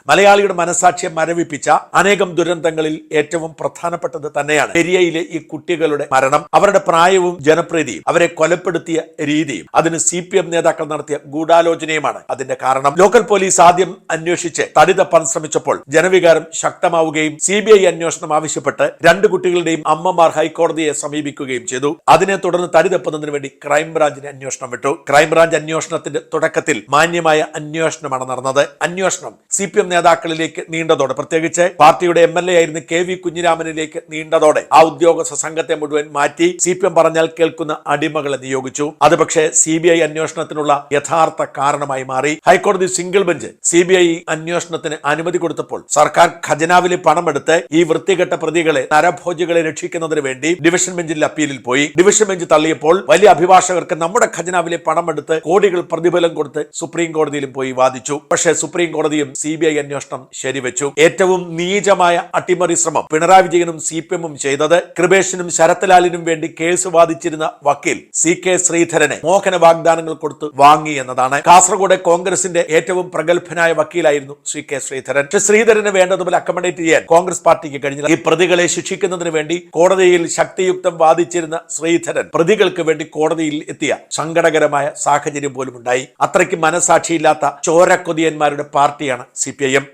മലയാളിയുടെ മനസാക്ഷിയെ മരവിപ്പിച്ച അനേകം ദുരന്തങ്ങളിൽ ഏറ്റവും പ്രധാനപ്പെട്ടത് തന്നെയാണ് പെരിയയിലെ ഈ കുട്ടികളുടെ മരണം. അവരുടെ പ്രായവും ജനപ്രീതിയും അവരെ കൊലപ്പെടുത്തിയ രീതിയും അതിന് CPM നേതാക്കൾ നടത്തിയ ഗൂഢാലോചനയുമാണ് അതിന്റെ കാരണം. ലോക്കൽ പോലീസ് ആദ്യം അന്വേഷിച്ച് തടി തപ്പാൻ ശ്രമിച്ചപ്പോൾ ജനവികാരം ശക്തമാവുകയും CBI അന്വേഷണം ആവശ്യപ്പെട്ട് രണ്ട് കുട്ടികളുടെയും അമ്മമാർ ഹൈക്കോടതിയെ സമീപിക്കുകയും ചെയ്തു. അതിനെ തുടർന്ന് തടി തപ്പുന്നതിന് വേണ്ടി ക്രൈംബ്രാഞ്ചിന് അന്വേഷണം വിട്ടു. ക്രൈംബ്രാഞ്ച് അന്വേഷണത്തിന്റെ തുടക്കത്തിൽ മാന്യമായ അന്വേഷണമാണ് നടന്നത്. അന്വേഷണം CPM നേതാക്കളിലേക്ക് നീണ്ടതോടെ, പ്രത്യേകിച്ച് പാർട്ടിയുടെ MLA ആയിരുന്ന KV കുഞ്ഞിരാമനിലേക്ക് നീണ്ടതോടെ ആ ഉദ്യോഗസ്ഥ സംഘത്തെ മുഴുവൻ മാറ്റി CPM പറഞ്ഞാൽ കേൾക്കുന്ന അടിമകളെ നിയോഗിച്ചു. അത് പക്ഷേ CBI അന്വേഷണത്തിനുള്ള യഥാർത്ഥ കാരണമായി മാറി. ഹൈക്കോടതി സിംഗിൾ ബെഞ്ച് CBI അന്വേഷണത്തിന് അനുമതി കൊടുത്തപ്പോൾ സർക്കാർ ഖജനാവിലെ പണമെടുത്ത് ഈ വൃത്തികെട്ട പ്രതികളെ, നരഭോജികളെ രക്ഷിക്കുന്നതിന് വേണ്ടി ഡിവിഷൻ ബെഞ്ചിൽ അപ്പീലിൽ പോയി. ഡിവിഷൻ ബെഞ്ച് തള്ളിയപ്പോൾ വലിയ അഭിഭാഷകർക്ക് നമ്മുടെ ഖജനാവിലെ പണമെടുത്ത് കോടികൾ പ്രതിഫലം കൊടുത്ത് സുപ്രീം കോടതിയിലും പോയി വാദിച്ചു. പക്ഷേ സുപ്രീം കോടതിയും CBI അന്വേഷണം ശരിവെച്ചു. ഏറ്റവും നീചമായ അട്ടിമറി ശ്രമം പിണറായി വിജയനും CPM ചെയ്തത് കൃപേഷിനും ശരത്ലാലിനും വേണ്ടി കേസ് വാദിച്ചിരുന്ന വക്കീൽ CK ശ്രീധരനെ മോഹന വാഗ്ദാനങ്ങൾ കൊടുത്ത് വാങ്ങി എന്നതാണ്. കാസർഗോഡ് കോൺഗ്രസിന്റെ ഏറ്റവും പ്രഗത്ഭനായ വക്കീലായിരുന്നു CK ശ്രീധരൻ. പക്ഷേ ശ്രീധരന് വേണ്ടതുപോലെ അക്കമഡേറ്റ് ചെയ്യാൻ കോൺഗ്രസ് പാർട്ടിക്ക് കഴിഞ്ഞില്ല. ഈ പ്രതികളെ ശിക്ഷിക്കുന്നതിന് വേണ്ടി കോടതിയിൽ ശക്തിയുക്തം വാദിച്ചിരുന്ന ശ്രീധരൻ പ്രതികൾക്ക് വേണ്ടി കോടതിയിൽ എത്തിയ സങ്കടകരമായ സാഹചര്യം പോലും ഉണ്ടായി. അത്രയ്ക്ക് മനസാക്ഷിയില്ലാത്ത ചോരക്കൊതിയന്മാരുടെ പാർട്ടിയാണ് CPIM.